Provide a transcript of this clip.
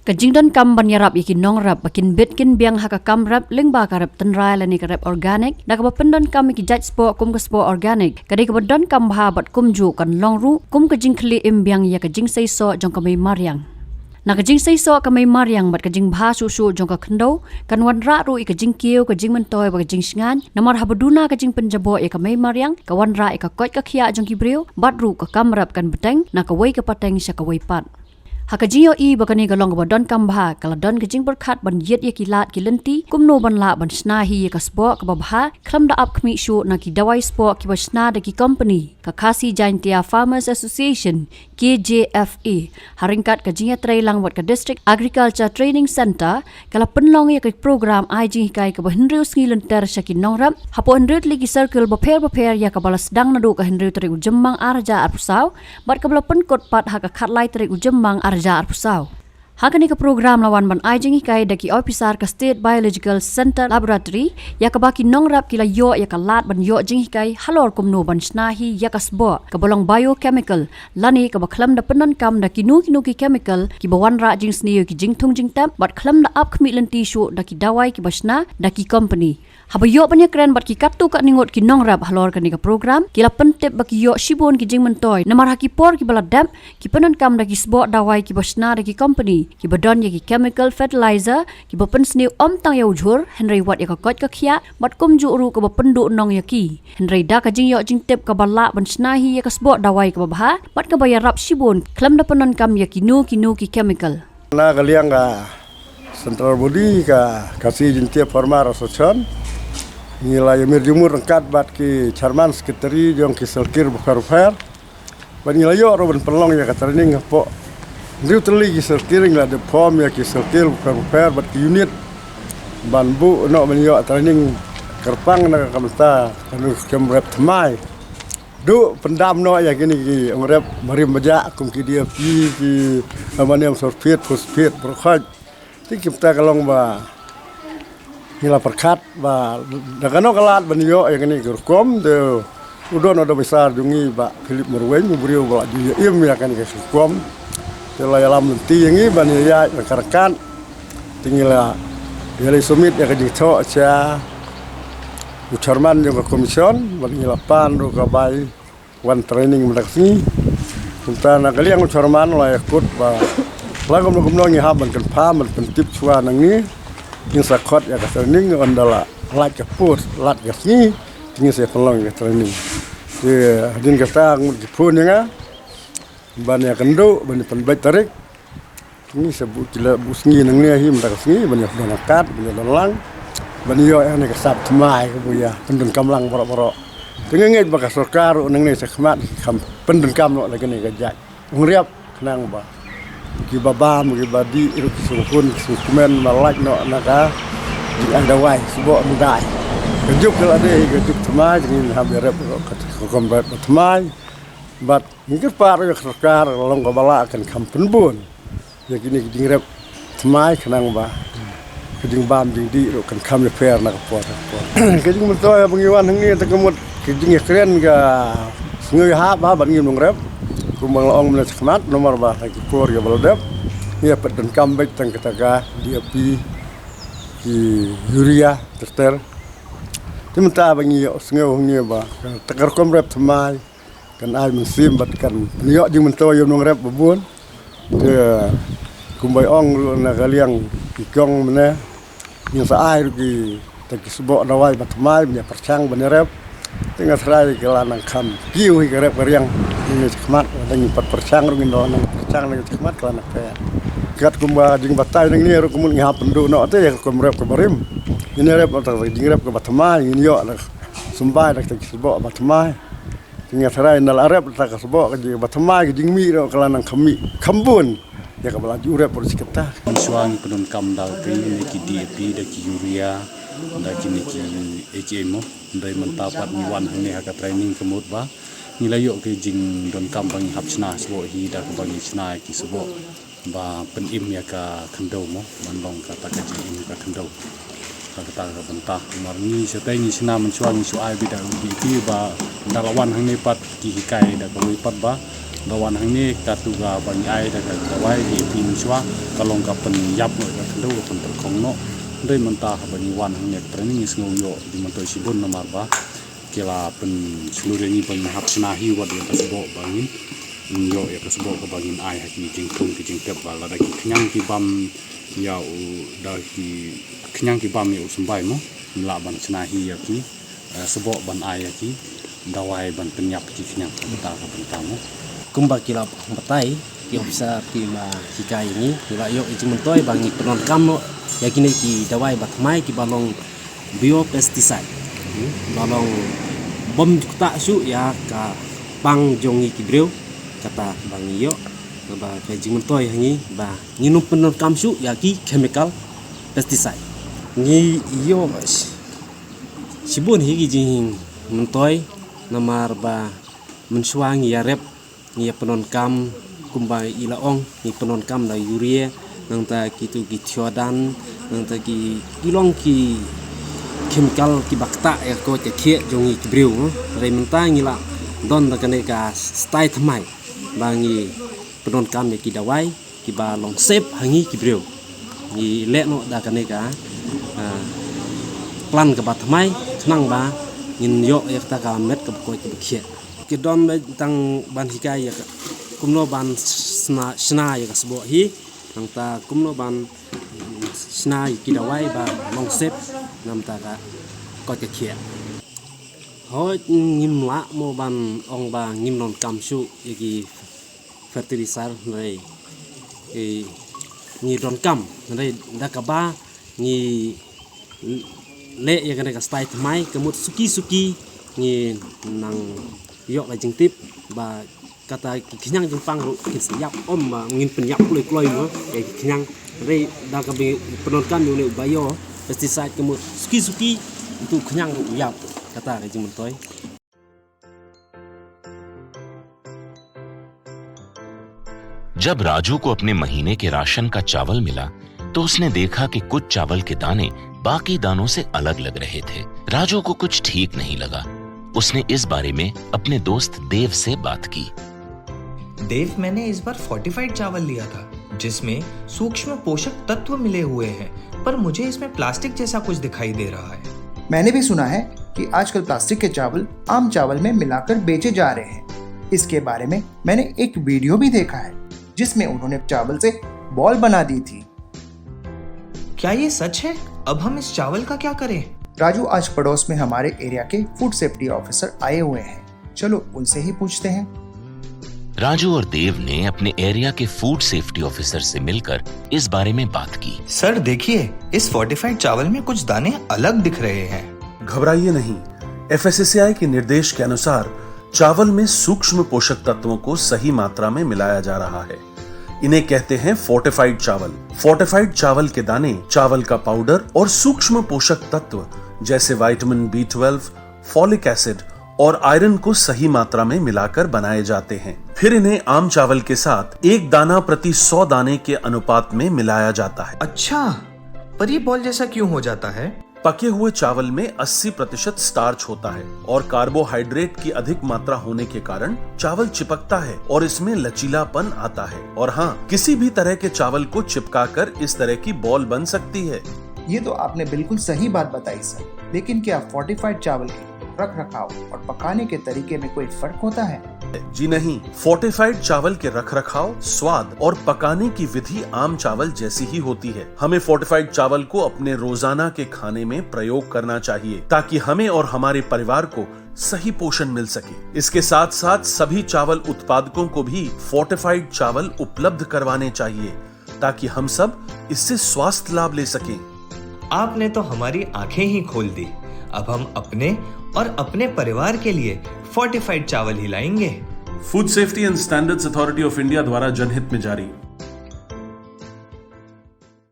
Kajing don kam banyarap yakin nong rap bakin bit kin biang haka kam rap ling ba karap tenrai lani karap organic da ka pendon kam ki judge sport kum ka sport organic kadai ka don kam ha bat kum ju kan long ru kum kajing khli im biang ya kajing sei so jong kamai mariang na kajing sei so kamai mariang bat kajing bha su su jong ka khndo kan wan ra ru i kajing kieu kajing mentoy ba kajing sngan namar habaduna kajing penjabo ya kamai mariang ka wan ra i ka koi ka khia jong ki breu bat ru ka kam rap kan beteng na ka wei ka pateng sya ka wei pat Hakajio i bakani galong ba don kambha kala don kajing berkhat ban yet ye kilat kilenti kumno ban la ban snahi ye ka spo ka babha khlam da up khmi shu na ki dawai spo ki basna da ki company ka khasi jaintia farmers association KJFA haringkat kajing trai lang wat ka district agriculture training center kala penlong ye ka program IG kai ka hinriu ngilun ter shakin nongrap hapo hundred ligi circle ba pher ya ka balas dang na do ka hinriu tri ujemmang arja arpusau bat ka bala pen kot pat ha ka khatlai tri ujemmang Arja Arpusau. Hakani ka program lawan ban ajing kai daki officer ka State Biological Center Laboratory ya ka baki nongrap kila yo ya ka lat ban yo jing kai halor kumno ban snahi ya ka sbo ka bolong biochemical lani ka bakhlam da penan kam da kinu ki chemical ki bawan ra jing sniyo ki jing thung jing tap bat khlam da up khmi lenti shu da ki dawai ki basna da ki company Habayo banya keren bat ki katu kat ningot ki nongrap halor ka ni ka program kila pentep baki yo shibon ki jing mentoy namar haki por ki bala dam ki penan kam da ki sbo dawai ki basna da ki company ki badon ya ki chemical fertilizer ki bapen sniu om tang ya ujur henry wat ya ka kot ka khia bat kum ju ru ka bapendu nong ya ki henry da ka jing yo jing tep ka bala ban snahi ya ka sbo dawai ka babha bat ka bayar rap shibon klam da penan kam ya ki nu ki chemical na kaliang ka central body ka kasi jintia farmer association nilai mir jumur rengkat bat ki chairman sekretari jong ki selkir bukhar ban nilai yo ro ban pelong ya ka training po Riu terli ki selkir ngla de pom ya ki selkir bukhar bat ki unit ban bu no ban yo training kerpang na kamta kanu kemrep tmai du pendam no ya kini ki ngrep marim baja kum ki dia pi ki ammonium sulfate phosphate brokhaj ti kita kalong ba Nila perkat ba dagano kalat banyo yang ini gerkom de udon ada besar jungi ba Philip Merwen beriu ba ju im ya kan ke gerkom de la yalam ti yangi ban ya karkan tingila yali sumit ya ke jito cha ucarman juga komision ban nila pan ro ka bai one training mendaksi kunta na kali yang ucarman la ikut ba lagom gumno ngi haban kan pam ban tip chua nang ni yang sakot ya ka training ondala lat ka put lat ka ni tinggi saya pelong ka training ye din ka tang pun nga ban ya kendo ban pen baik tarik ni sebut kila busngi nang ni him tak sni ban ya donakat ban dolang ban yo ya ni ka sap tmai ka buya pendun kamlang boro-boro tengenge ba ka sarkar nang ni sakmat kam pendun kam lo lagi ni ka jak ngriap kenang ba ki babam ki badi iru ki sukun sukumen malak no naka di andawai subo mudai kejuk kalau ada kejuk tmai jadi haberep ko kombat tmai bat ngir par yo sarkar long ko bala akan kampen bun ya kini dingrep tmai kenang ba kejing bam ding di ro kan kam fair nak pot kejing mentoy pengiwan ngi tekemut kejing keren ga ngui ha ba ban ngim ngrep kumbang laong mena sakmat nomor ba lagi por ya balodep ya pedon kambek tang ketaka dia pi ki urea terter timta bangi yo sngo ngi ba takar komrep tmai kan ai musim bat kan yo jing mento yo ngrep bubun te kumbai ong na kaliang ikong mena yang sa ai ki tak subo dawai bat tmai nya percang benerep tengah serai kelanang kam kiu hikarep kariang ini cekmat dan empat percang rungin doang percang lagi cekmat kelana kayak kat kumba jing batai nang ni ru kumun ngihap pendu no te ya kumrep kemarim ini rep atau jing rep ke batmai ini yo sumbai dak tak sebo batmai tengah serai nal arep tak sebo ke batmai jing mi ro kelanang kami kambun ya ka belaju rep polisi kita suang penun kam dal pri ni ki DAP da ki urea da kini ki HMO dai mentapat miwan hang ha ka training kemut ba nilai yo ke jing don kam bang hap chna sbo hi da ka bang chna ki sbo ba pen im ya ka khandau mo manlong ka ta ka jing ka khandau ka ta ka banta mar ni setai ni sina man chuang su ai bi da bi ti ba dalawan hang ne pat ki kai da ka wi pat ba dawan hangni katuga bang ai daga dawai di pinswa kalong ka pen yap no ka kendo pen terkong no dai menta bani wan hangni training is ngoyo di mentoi sibun nomar ba kila pen seluruh ni bang hap sinahi wad ya kasbo bangin yo ya kasbo ka bangin ai haki jingkung ki jingtep bala da ki knyang ki bam ya da ki knyang ki bam ya usumbai mo la ban sinahi ya ki sebo ban ai ya ki dawai ban penyap ki knyang benta ka bentamu kumba kila batai yang bisa tima hika ini kila yo ijimentoi bangi penon kamno yakini ki dawai batmai ki balong biopesticide balong bom tak su ya ka pang jongi ki breu kata bangi yo ba ka ijimentoi hangi ba nginum penon kam su ya ki chemical pesticide ni yo sibun higi jing mentoi namar ba mensuangi ya rep ni penon kam kumbai ilaong ni penon kam da urea nang ta kitu ki thiodan nang ta ki ilong ki chemical ki bakta ya ko te khie jongi ki breu re menta ngila don da kane ka stai thmai bangi penon kam ki dawai ki ba long sep hangi ki breu ni le no da kane ka plan ka ba thmai thnang ba nin yo ya ta ka met ka ko ki khie ki don tang ban hikai ya kumno ban sna ya kasbo hi nang ta kumno ban sna ki dawai ba long sep nam ta ka ko ka khia ho ngim la mo ban ong ba ngim non kam su ki fertilizer nei ni don kam nei da ka ba ni le ya ka stai thmai kemut suki ni nang yo ba jing tip ba kata kinyang jing pang ru siap om ba ngin penyap kloi no e kinyang re da ka be penonkan yo ne bayo pesticide kemu suki itu kinyang ru yap kata ka jing mentoi. जब राजू को अपने महीने के राशन का चावल मिला तो उसने देखा कि कुछ चावल के दाने बाकी दानों से अलग लग रहे थे। राजू को कुछ ठीक नहीं लगा। उसने इस बारे में अपने दोस्त देव से बात की। देव, मैंने इस बार फोर्टिफाइड चावल लिया था जिसमें सूक्ष्म पोषक तत्व मिले हुए हैं, पर मुझे इसमें प्लास्टिक जैसा कुछ दिखाई दे रहा है। मैंने भी सुना है कि आजकल प्लास्टिक के चावल आम चावल में मिलाकर बेचे जा रहे हैं। इसके बारे में मैंने एक वीडियो भी देखा है जिसमें उन्होंने चावल से बॉल बना दी थी। क्या ये सच है? अब हम इस चावल का क्या करें? राजू, आज पड़ोस में हमारे एरिया के फूड सेफ्टी ऑफिसर आए हुए हैं, चलो उनसे ही पूछते हैं। राजू और देव ने अपने एरिया के फूड सेफ्टी ऑफिसर से मिलकर इस बारे में बात की। सर देखिए, इस फोर्टिफाइड चावल में कुछ दाने अलग दिख रहे हैं। घबराइए नहीं, FSSAI के निर्देश के अनुसार चावल में सूक्ष्म पोषक तत्वों को सही मात्रा में मिलाया जा रहा है। इन्हें कहते हैं फोर्टिफाइड चावल। फोर्टिफाइड चावल के दाने चावल का पाउडर और सूक्ष्म पोषक तत्व जैसे विटामिन B12, फॉलिक एसिड और आयरन को सही मात्रा में मिलाकर बनाए जाते हैं। फिर इन्हें आम चावल के साथ 1 दाना प्रति 100 दाने के अनुपात में मिलाया जाता है। अच्छा, पर ये बॉल जैसा क्यों हो जाता है? पके हुए चावल में 80% स्टार्च होता है और कार्बोहाइड्रेट की अधिक मात्रा होने के कारण चावल चिपकता है और इसमें लचीलापन आता है। और हाँ, किसी भी तरह के चावल को चिपकाकर इस तरह की बॉल बन सकती है। ये तो आपने बिल्कुल सही बात बताई सर, लेकिन क्या फोर्टिफाइड चावल के रख रखाव और पकाने के तरीके में कोई फर्क होता है? जी नहीं, फोर्टिफाइड चावल के रखरखाव, स्वाद और पकाने की विधि आम चावल जैसी ही होती है। हमें फोर्टिफाइड चावल को अपने रोजाना के खाने में प्रयोग करना चाहिए ताकि हमें और हमारे परिवार को सही पोषण मिल सके। इसके साथ साथ सभी चावल उत्पादकों को भी फोर्टिफाइड चावल उपलब्ध करवाने चाहिए ताकि हम सब इससे स्वास्थ्य लाभ ले सकें। आपने तो हमारी आंखें ही खोल दी। अब हम अपने और अपने परिवार के लिए फोर्टिफाइड चावल ही लाएंगे। Food safety and standards authority of India द्वारा जनहित में जारी।